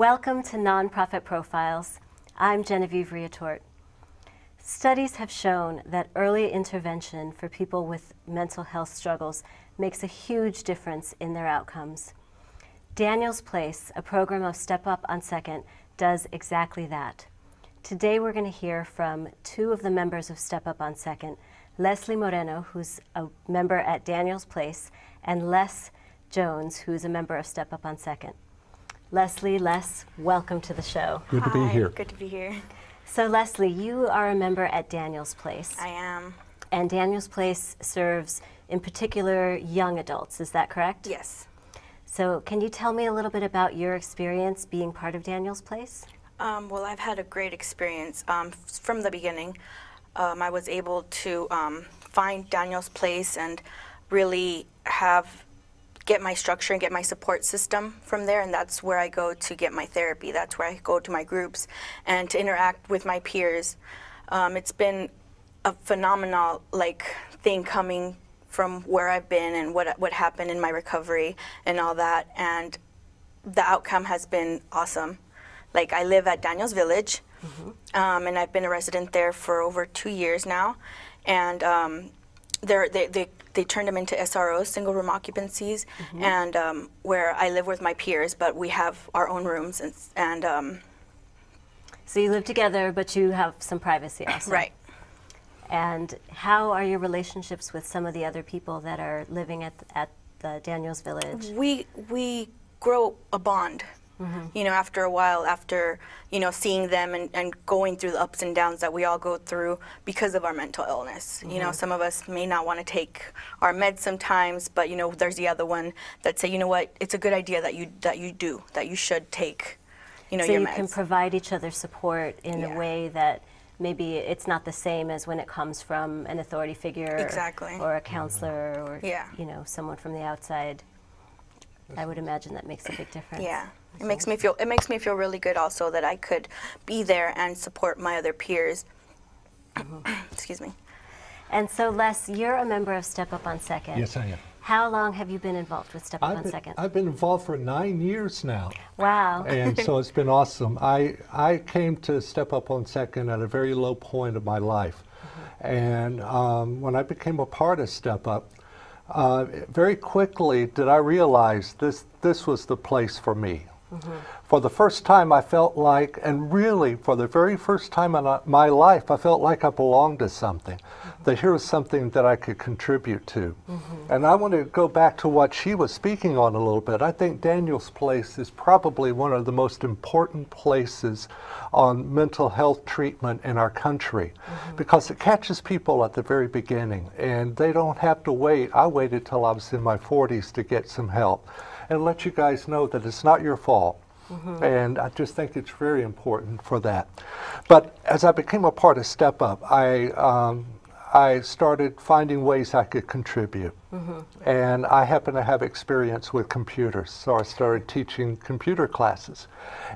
Welcome to Nonprofit Profiles. I'm Genevieve Riatort. Studies have shown that early intervention for people with mental health struggles makes a huge difference in their outcomes. Daniel's Place, a program of Step Up on Second, does exactly that. Today we're going to hear from two of the members of Step Up on Second, Leslie Moreno, who's a member at Daniel's Place, and Les Jones, who's a member of Step Up on Second. Leslie, Les, welcome to the show. Good to be here. Good to be here. So Leslie, you are a member at Daniel's Place. I am. And Daniel's Place serves, in particular, young adults, is that correct? Yes. So can you tell me a little bit about your experience being part of Daniel's Place? Well, I've had a great experience from the beginning. I was able to find Daniel's Place and really get my structure and get my support system from there, and that's where I go to get my therapy. That's where I go to my groups and to interact with my peers. It's been a phenomenal thing coming from where I've been and what happened in my recovery and all that, and the outcome has been awesome. Like, I live at Daniel's Village, and I've been a resident there for over 2 years now, and they turned them into SROs, single room occupancies, and where I live with my peers, but we have our own rooms, and so you live together, but you have some privacy also. Right. And how are your relationships with some of the other people that are living at the Daniel's Village? We grow a bond. You know, after a while, after, you know, seeing them and going through the ups and downs that we all go through because of our mental illness. You know, some of us may not want to take our meds sometimes, but, you know, there's the other one that say, you know what, it's a good idea that you should take, you know, your meds. So you can provide each other support in a way that maybe it's not the same as when it comes from an authority figure or a counselor or, you know, someone from the outside. I would imagine that makes a big difference. Yeah. It makes me feel really good also that I could be there and support my other peers. Excuse me. And so, Les, you're a member of Step Up on Second. Yes, I am. How long have you been involved with Step Up on Second? I've been involved for 9 years now. Wow. And so it's been awesome. I came to Step Up on Second at a very low point of my life. And when I became a part of Step Up, very quickly did I realize this was the place for me. For the first time I felt like, and really for the very first time in my life, I felt like I belonged to something, that here was something that I could contribute to. And I want to go back to what she was speaking on a little bit. I think Daniel's Place is probably one of the most important places on mental health treatment in our country, because it catches people at the very beginning, and they don't have to wait. I waited till I was in my 40s to get some help, and let you guys know that it's not your fault. And I just think it's very important for that. But as I became a part of Step Up, I started finding ways I could contribute. And I happen to have experience with computers, so I started teaching computer classes.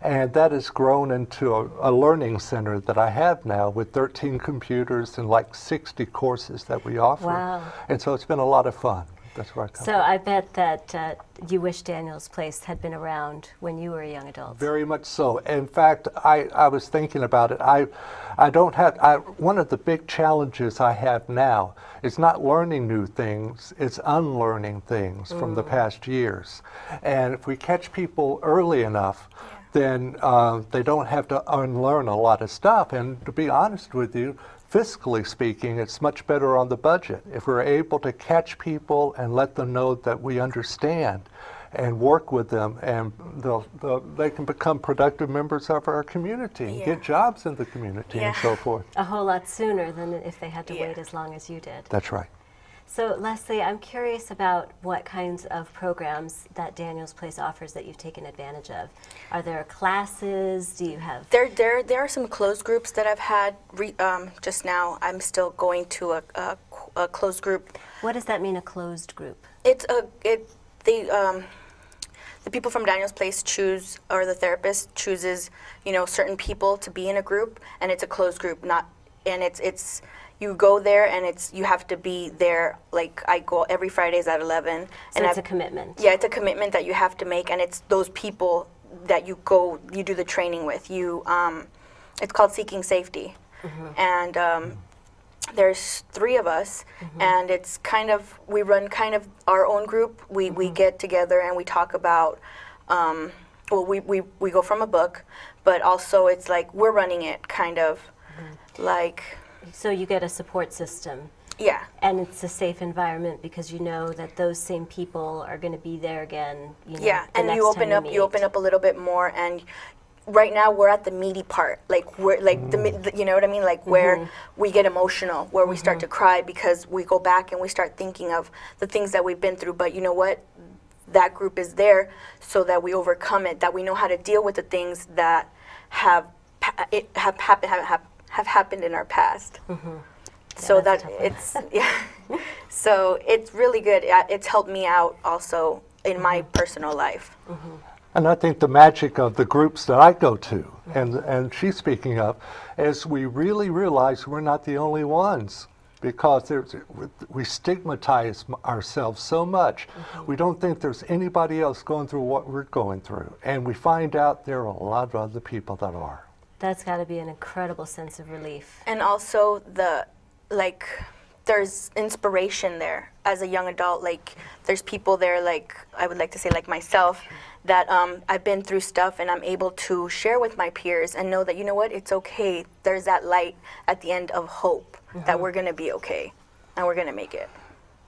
And that has grown into a learning center that I have now with 13 computers and like 60 courses that we offer. Wow. And so it's been a lot of fun. That's where I come So from. I bet that you wish Daniel's Place had been around when you were a young adult. Very much so. In fact, I was thinking about it. One of the big challenges I have now is not learning new things, it's unlearning things from the past years. And if we catch people early enough, then they don't have to unlearn a lot of stuff. And to be honest with you, fiscally speaking, it's much better on the budget. If we're able to catch people and let them know that we understand and work with them, and they can become productive members of our community and get jobs in the community and so forth. A whole lot sooner than if they had to wait as long as you did. That's right. So Leslie, I'm curious about what kinds of programs that Daniel's Place offers that you've taken advantage of. Are there classes? Do you have? There are some closed groups that I've had just now. I'm still going to a closed group. What does that mean, a closed group? The people from Daniel's Place choose, or the therapist chooses, you know, certain people to be in a group, and it's a closed group. It's you go there and you have to be there. Like, I go every Fridays at 11. So it's a commitment. Yeah, it's a commitment that you have to make, and it's those people that you do the training with. It's called Seeking Safety, and there's 3 of us, and it's kind of, we run kind of our own group. We get together and we talk about, well, we go from a book, but also it's like we're running it, kind of like. So you get a support system. Yeah. And it's a safe environment because you know that those same people are going to be there again. You know, yeah, the and next you open time up, meet. you open up a little bit more, and right now we're at the meaty part, like we're like the you know what I mean, like where we get emotional, where we start to cry because we go back and we start thinking of the things that we've been through. But you know what? That group is there so that we overcome it, that we know how to deal with the things that have happened in our past. So that's that a tough one. it's yeah. So it's really good. It's helped me out also in my personal life. And I think the magic of the groups that I go to, and she's speaking of, is we really realize we're not the only ones, because we stigmatize ourselves so much. We don't think there's anybody else going through what we're going through. And we find out there are a lot of other people that are. That's got to be an incredible sense of relief. And also there's inspiration there as a young adult. Like there's people there, like I would like to say, like myself, that I've been through stuff and I'm able to share with my peers and know that, you know what, it's okay. There's that light at the end of hope that we're going to be okay and we're going to make it.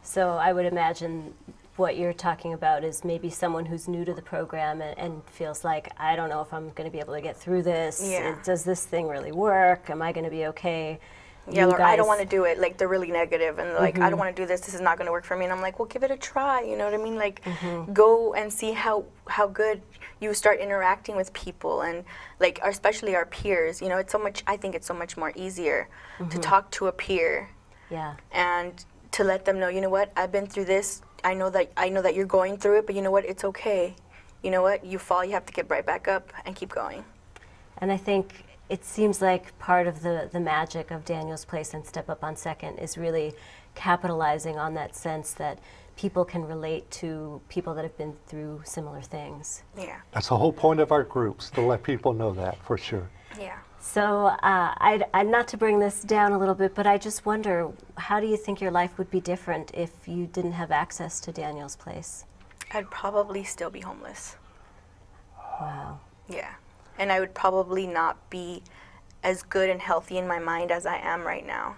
So I would imagine what you're talking about is maybe someone who's new to the program and feels like, I don't know if I'm going to be able to get through this. Yeah. Does this thing really work? Am I going to be okay? Yeah, You or I don't guys- want to do it. Like they're really negative and like, I don't want to do this. This is not going to work for me. And I'm like, well, give it a try. You know what I mean? Like, go and see how good you start interacting with people, and like, especially our peers. You know, it's so much. I think it's so much more easier to talk to a peer. Yeah. And to let them know, you know what, I've been through this. I know that you're going through it, but you know what, it's okay. You know what, you fall, you have to get right back up and keep going. And I think it seems like part of the magic of Daniel's Place and Step Up on Second is really capitalizing on that sense that people can relate to people that have been through similar things. Yeah. That's the whole point of our groups, to let people know that, for sure. Yeah. So I'd not to bring this down a little bit, but I just wonder, how do you think your life would be different if you didn't have access to Daniel's Place? I'd probably still be homeless. Wow. Yeah. And I would probably not be as good and healthy in my mind as I am right now.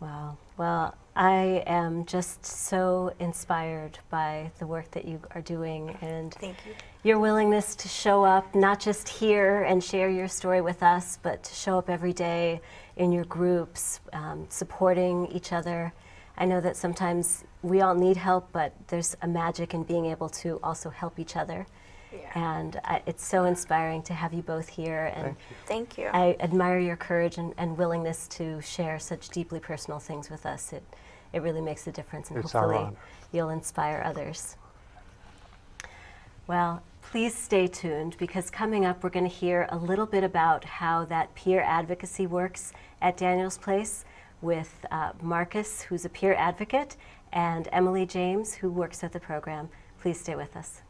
Wow. Well, I am just so inspired by the work that you are doing, and Thank you. your willingness to show up, not just here and share your story with us, but to show up every day in your groups, supporting each other. I know that sometimes we all need help, but there's a magic in being able to also help each other. Yeah. And it's so inspiring to have you both here. And Thank you. I admire your courage and willingness to share such deeply personal things with us. It really makes a difference, and It's our hopefully honor. you'll inspire others. Well, please stay tuned, because coming up we're going to hear a little bit about how that peer advocacy works at Daniel's Place with Marcus, who's a peer advocate, and Emily James, who works at the program. Please stay with us.